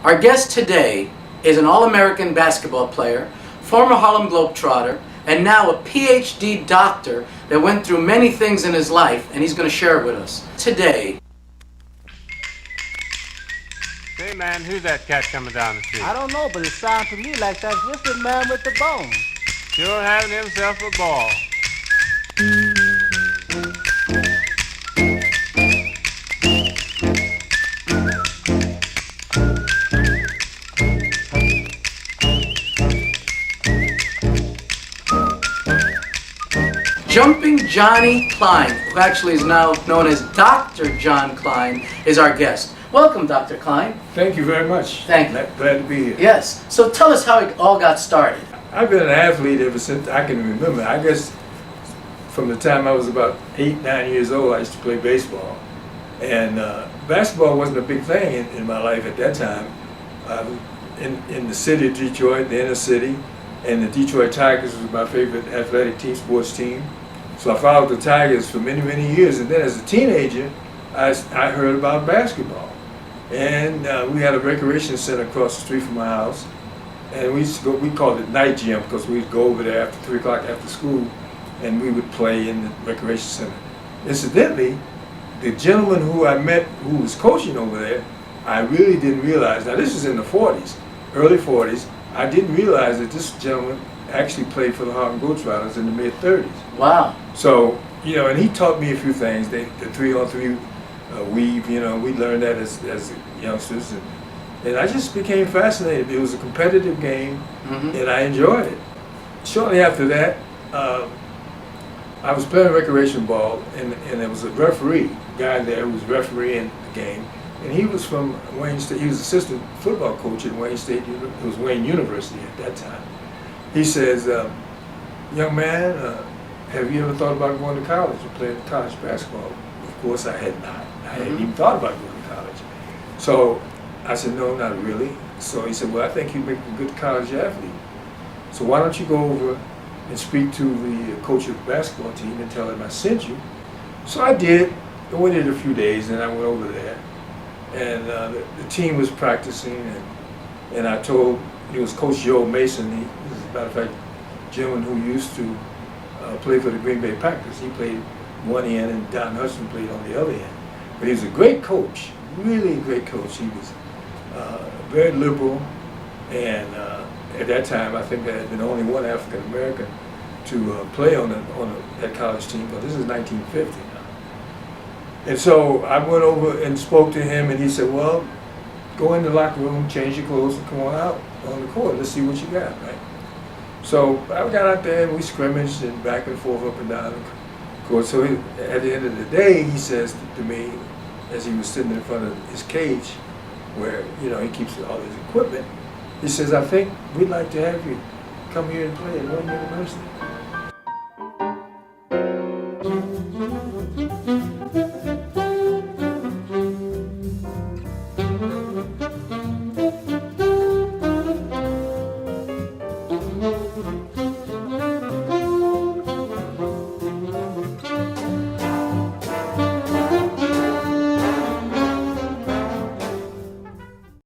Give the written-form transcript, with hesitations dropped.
Our guest today is an All-American basketball player, former Harlem Globetrotter, and now a PhD doctor that went through many things in his life, and he's going to share it with us today. Hey man, who's that cat coming down the street? I don't know, but it sounds to me like that Whistling Man with the bone. Sure having himself a ball. Jumping Johnny Kline, who actually is now known as Dr. John Kline, is our guest. Welcome, Dr. Kline. Thank you very much. Thank you. Glad to be here. Yes. So tell us how it all got started. I've been an athlete ever since I can remember. I guess from the time I was about 8, 9 years old, I used to play baseball. And basketball wasn't a big thing in my life at that time. In the city of Detroit, the inner city, and the Detroit Tigers was my favorite athletic team, sports team. So I followed the Tigers for many, many years. And then as a teenager, I heard about basketball. And we had a recreation center across the street from my house. And we used to go, we called it night gym because we'd go over there after 3 o'clock after school and we would play in the recreation center. Incidentally, the gentleman who I met who was coaching over there, I really didn't realize, now this was in the 40s, early 40s, I didn't realize that this gentleman actually played for the Harlem Globetrotters in the mid-30s. Wow. So, you know, and he taught me a few things, the 3-on-3 weave, you know, we learned that as youngsters. And I just became fascinated. It was a competitive game, and I enjoyed it. Shortly after that, I was playing recreation ball, and there was a referee, guy there who was refereeing the game, and he was from Wayne State. He was assistant football coach at Wayne State. It was Wayne University at that time. He says, "Young man, have you ever thought about going to college and playing college basketball?" Of course, I had not. I hadn't even thought about going to college. So I said, "No, not really." So he said, "Well, I think you'd make a good college athlete. So why don't you go over and speak to the coach of the basketball team and tell him I sent you." So I did. I waited a few days and I went over there. And the team was practicing and I told, it was Coach Joe Mason, as a matter of fact, gentleman who used to play for the Green Bay Packers. He played one end and Don Hudson played on the other end. But he was a great coach, really a great coach. He was very liberal, and at that time I think there had been only one African American to play on that college team, but this is 1950 now. And so I went over and spoke to him, and he said, "Well, go in the locker room, change your clothes, and come on out on the court. Let's see what you got," right? So I got out there and we scrimmaged and back and forth, up and down the court. So at the end of the day, he says to me, as he was sitting in front of his cage, where he keeps all his equipment, he says, "I think we'd like to have you come here and play at Wayne University."